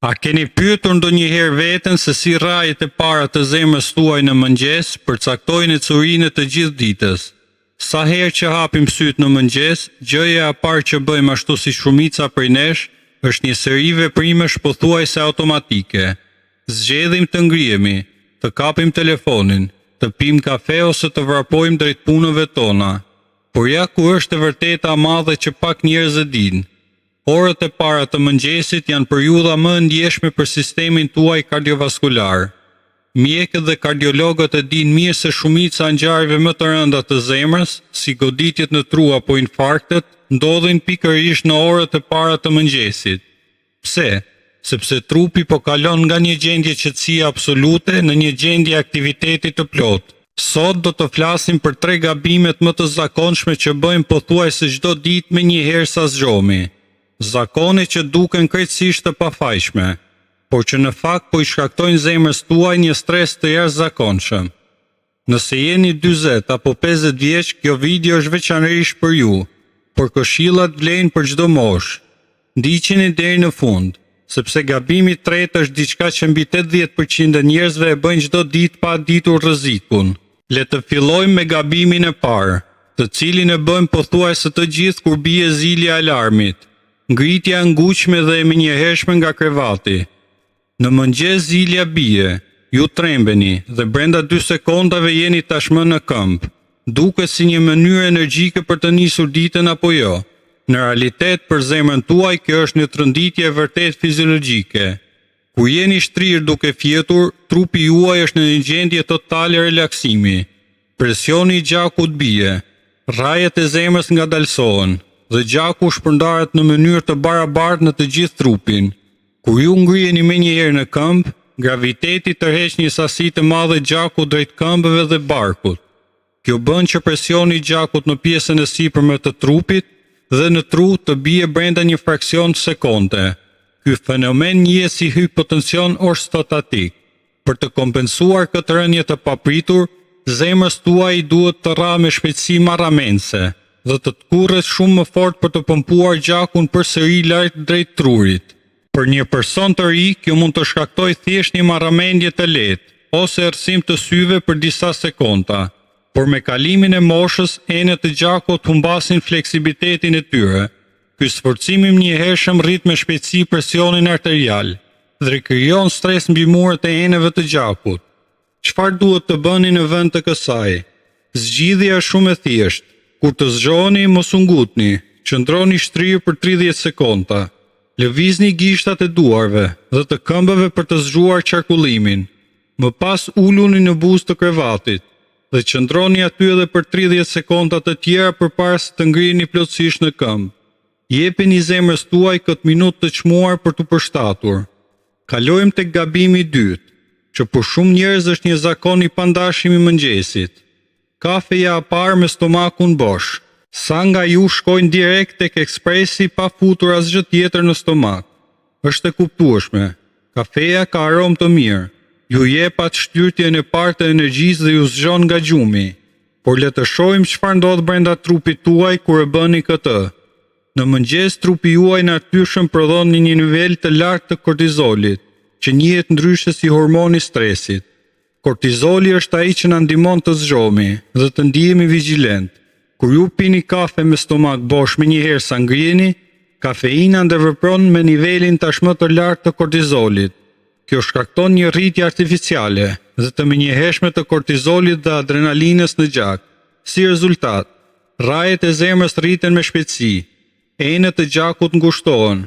A keni pyetur ndonjëherë veten se si rajet e para të zemrës tuaj në mëngjes përcaktojnë ecurinë të gjithë ditës? Sa herë që hapim syt në mëngjes, gjëja e parë që bëjmë ashtu si shumica prej nesh, është një seri veprimesh pothuajse automatike. Zgjedhim të ngrihemi, të kapim telefonin, të pim kafe ose të vrapojmë drejt punëve tona. Por ja ku është e vërteta e madhe që pak njerëz e dinë. Orët e para të mëngjesit janë periudha më e ndjeshme për sistemin tuaj kardiovaskular. Mjekët dhe kardiologët e dinë mirë se shumica e ngjarjeve më të rënda të zemrës, si goditjet në tru apo infarktet, ndodhin pikërisht në orët e para të mëngjesit. Pse? Sepse trupi po kalon nga një gjendje qetësie absolute në një gjendje aktiviteti të plotë. Sot do të flasim për 3 gabimet më të zakonshme që bëjmë pothuajse çdo ditë me një herë sa zgjohemi. Zakone që duken krejtësisht të pafajshme, por që në fakt po i shkaktojnë zemrës tuaj një stres të jashtëzakonshëm. Nëse jeni 40 apo 50 vjeç, kjo video është veçanërisht për ju, por këshillat vlen për çdo moshë. Ndiqeni deri në fund, sepse gabimi i tretë është diçka që mbi 80% e njerëzve e bëjnë çdo ditë pa ditur rrezikun. Le të fillojmë me gabimin e parë, të cilin e bëjmë pothuajse të gjithë kur bie zili i alarmit. Ngritja e nguqme dhe e menjëhershme nga krevati. Në mëngjes zilja bie, ju trembeni dhe brenda 2 sekondave jeni tashmë në këmbë. Duket si një mënyrë energjike për të nisur ditën apo jo. Në realitet, për zemrën tuaj, kjo është një trënditje vërtet fiziologjike. Kur jeni shtrirë duke fjetur, trupi juaj është në një gjendje totale relaksimi. Presioni i gjakut bie, rrajet e zemrës ngadalsohen dhe gjaku shpërndahet në mënyrë të barabartë në të gjithë trupin. Kur ju ngriheni menjëherë në këmbë, graviteti tërheq një sasi të madhe gjakut drejt këmbëve dhe barkut. Kjo bën që presioni i gjakut në pjesën e sipërme të trupit dhe në tru të bie brenda një fraksion sekonde. Ky fenomen njihet si hipotension ortostatik. Për të kompensuar këtë rënje të papritur, zemrës tuaj duhet të rrahë me shpejtësi marramense dhe të kurret shumë më fort për të pompuar gjakun përsëri lart drejt trurit. Për një person të ri, kjo mund të shkaktojë thjesht një marrëmendje të lehtë ose errësim të syve për disa sekonda, por me kalimin e moshës, enet e gjakut humbasin fleksibilitetin e tyre. Ky sforcim i njëhershëm rrit me shpejtësi presionin arterial dhe krijon stres mbi muret e enëve të gjakut. Çfarë duhet të bëni në vend të kësaj? Zgjidhja është shumë e thjeshtë. Kur të zgjoheni, mos u ngutni, qëndroni shtrirë për 30 sekonda. Lëvizni gishtat e duarve dhe të këmbëve për të zgjuar qarkullimin. Më pas uluni në buzë të krevatit dhe qëndroni aty edhe për 30 sekonda të tjera përpara se të ngriheni plotësisht në këmbë. Jepini zemrës tuaj këtë minutë të çmuar për të përshtatur. Kalojmë tek gabimi i dytë, që për shumë njerëz është një zakon i pandashëm i mëngjesit. Kafeja e parë me stomakun bosh. Sa nga ju shkojnë direkt tek ekspresi pa futur asgjë tjetër në stomak? Është e kuptueshme. Kafeja ka aromë të mirë. Ju jep atë shtyrdjen e parë të energjisë dhe ju zgjon nga gjumi. Por le të shohim çfarë ndodh brenda trupit tuaj kur e bëni këtë. Në mëngjes trupi juaj natyrshëm prodhon një nivel të lartë të kortizolit, që njihet ndryshe si hormoni i stresit. Kortizoli është ai që na ndihmon të zgjohemi dhe të ndihemi vigjilent. Kur ju pini kafe me stomak bosh menjëherë sa ngriheni, kafeina ndërvepron me nivelin tashmë të lartë të kortizolit. Kjo shkakton një rritje artificiale dhe të menjëhershme të kortizolit dhe adrenalinës në gjak. Si rezultat, rrajet e zemrës rriten me shpejtësi, enet e gjakut ngushtohen,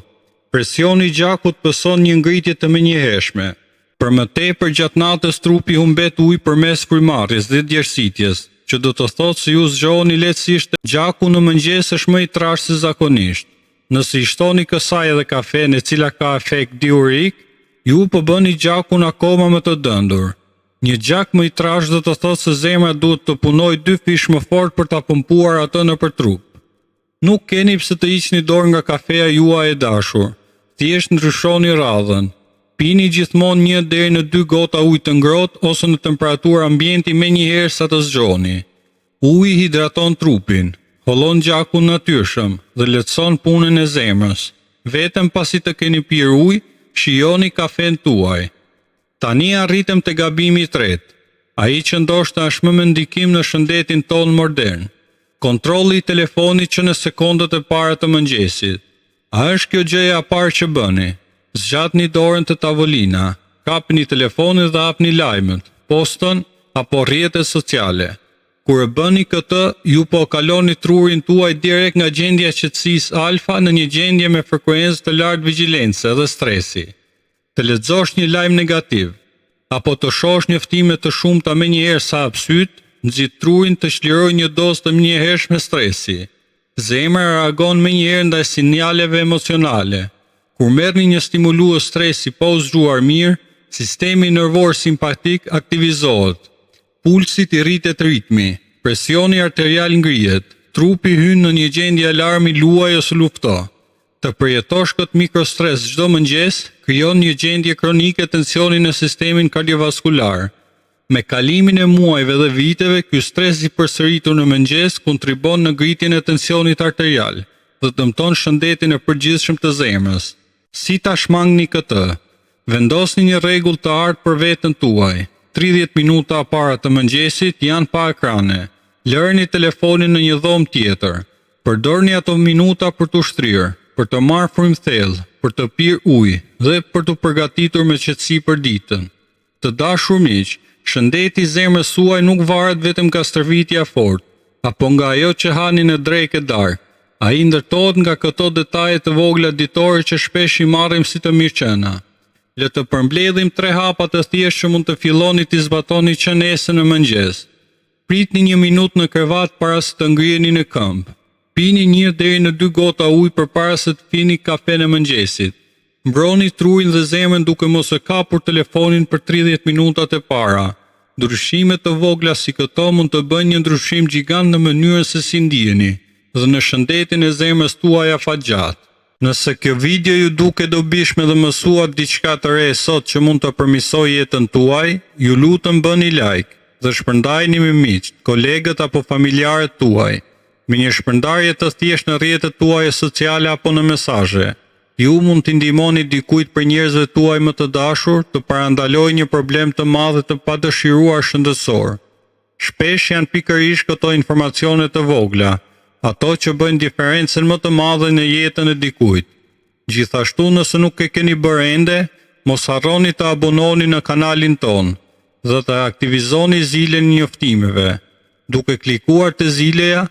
presioni i gjakut pëson një ngritje të menjëhershme. Për më tepër gjatë natës trupi humbet ujë përmes frymarrjes dhe djersitjes, që do të thotë se ju zgjoheni lehtësisht. Gjaku në mëngjes është më i trashë se zakonisht. Nëse i shtoni kësaj edhe kafen e cila ka efekt diurik, ju po bëni gjakun akoma më të dëndur. Një gjak më i trashë do të thotë se zemra duhet të punojë 2 fish më fort për ta pompuar atë nëpër trup. Nuk keni pse të hiqni dorë nga kafeja juaj e dashur. Thjesht ndryshoni radhën. Pini gjithmonë 1 deri në 2 gota ujë të ngrohtë ose në temperaturë ambienti menjëherë sa të zgjoni. Uji hidraton trupin, hollon gjakun natyrshëm dhe lehtëson punën e zemrës. Vetëm pasi të keni pirë ujë, shijoni kafen tuaj. Tani arritëm te gabimi i tretë, ai që ndoshta është më me ndikim në shëndetin tonë modern. Kontrolli i telefonit që në sekondat e para të mëngjesit. A është kjo gjëja e parë që bëni? Zgjatni dorën te tavolina, kapni telefonin dhe hapni lajmet, postën apo rrjetet sociale. Kur e bëni këtë, ju po kaloni trurin tuaj direkt nga gjendja e qetësisë alfa në një gjendje me frekuencë të lartë vigjilence dhe stresi. Të lexosh një lajm negativ, apo të shohësh njoftime të shumta menjëherë sa hap syt, nxit trurin të çlirojë një dozë të menjëhershme stresi. Zemra reagon menjëherë ndaj sinjaleve emocionale. Kur merrni një stimulues stresi pa u zgjuar mirë, sistemi nervor simpatik aktivizohet. Pulsit i rritet ritmi, presioni arterial ngrihet, trupi hyn në një gjendje alarmi, luaj ose lufto. Të përjetosh këtë mikrostres çdo mëngjes, krijon një gjendje kronike tensioni në sistemin kardiovaskular. Me kalimin e muajve dhe viteve, ky stres i përsëritur në mëngjes kontribon në ngritjen e tensionit arterial dhe dëmton shëndetin e përgjithshëm të zemrës. Si ta shmangni këtë? Vendosni një rregull të artë për veten tuaj. 30 minuta para të mëngjesit janë pa ekrane. Lërni telefonin në një dhomë tjetër. Përdorni ato minuta për të ushtrirë, për të marrë frymë thellë, për të pirë ujë dhe për të përgatitur me qetësi për ditën. Të dashur miq, shëndeti i zemrës suaj nuk varet vetëm nga stërvitja e fortë, apo nga ajo që hani në drekë e darkë. Ai ndërtohet nga këto detaje të vogla ditore që shpesh i marrim si të mirëqëna. Le të përmbledhim 3 hapa të thjeshtë që mund të filloni t'i zbatoni qenesën në mëngjes. Pritni 1 minutë në krevat para se të ngriheni në këmbë. Pini 1 deri në 2 gota ujë përpara se të pini kafe në mëngjesit. Mbroni trurin dhe zemrën duke mos e kapur telefonin për 30 minutat e para. Ndryshimet të vogla si këto mund të bëjnë një ndryshim gjigant në mënyrën se si ndiheni dhe në shëndetin e zemrës tuaj afatgjatë. Nëse kjo video ju duke dobishme dhe mësuat diçka të re sot që mund të përmirësoj jetën tuaj, ju lutem bëni like dhe shpërndajini me miq, kolegët apo familjarët tuaj. Me një shpërndarje të thjeshtë në rrjetet tuaja sociale apo në mesazhe, ju mund t'i ndihmoni dikujt për njerëzve tuaj më të dashur të parandalojë një problem të madh të padëshiruar shëndetësor. Shpesh janë pikërisht këto informacione të vogla, ato që bëjnë diferencën më të madhe në jetën e dikujt. Gjithashtu, nëse nuk e keni bërë ende, mos harroni të abononi në kanalin ton dhe të aktivizoni zilen e njoftimeve. Duke klikuar te zileja,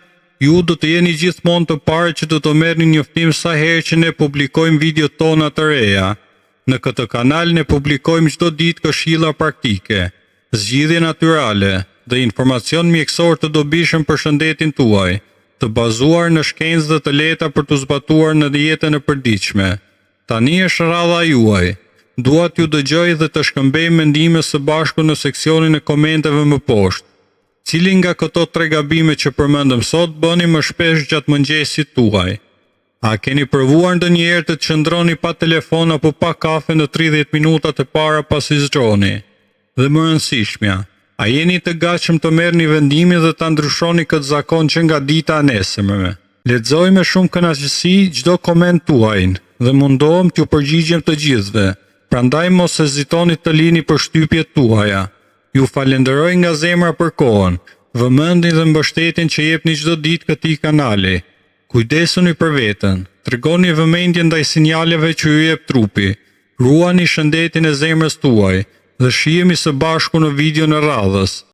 ju do të jeni gjithmonë të parë që do të merrni njoftim sa herë që ne publikojmë videot tona të reja. Në këtë kanal ne publikojmë çdo ditë këshilla praktike, zgjidhje natyrale dhe informacion mjekësor të dobishëm për shëndetin tuaj, të bazuar në shkencë dhe të lehta për të zbatuar në jetën e përditshme. Tani është radha juaj. Dua t'ju dëgjoj dhe të shkëmbej mendime së bashku në seksionin e komenteve më poshtë. Cili nga këto 3 gabime që përmendëm sot bëni më shpesh gjatë mëngjesit tuaj? A keni provuar ndonjëherë të qëndroni pa telefon apo pa kafe në 30 minutat e para pasi zgjoheni? Dhe më rëndësishmja, a jeni të gatshëm të merrni vendimin dhe ta ndryshoni këtë zakon që nga dita e nesërme? Lexoj me shumë kënaqësi çdo koment tuaj dhe mundohem t'ju përgjigjem të gjithëve. Prandaj mos hezitoni të lini përshtypjet tuaja. Ju falenderoj nga zemra për kohën, vëmendjen dhe mbështetjen që jepni çdo ditë këtij kanali. Kujdesuni për veten, tregoni vëmendje ndaj sinjaleve që ju jep trupi. Ruani shëndetin e zemrës tuaj dhe shihemi së bashku në video në radhës.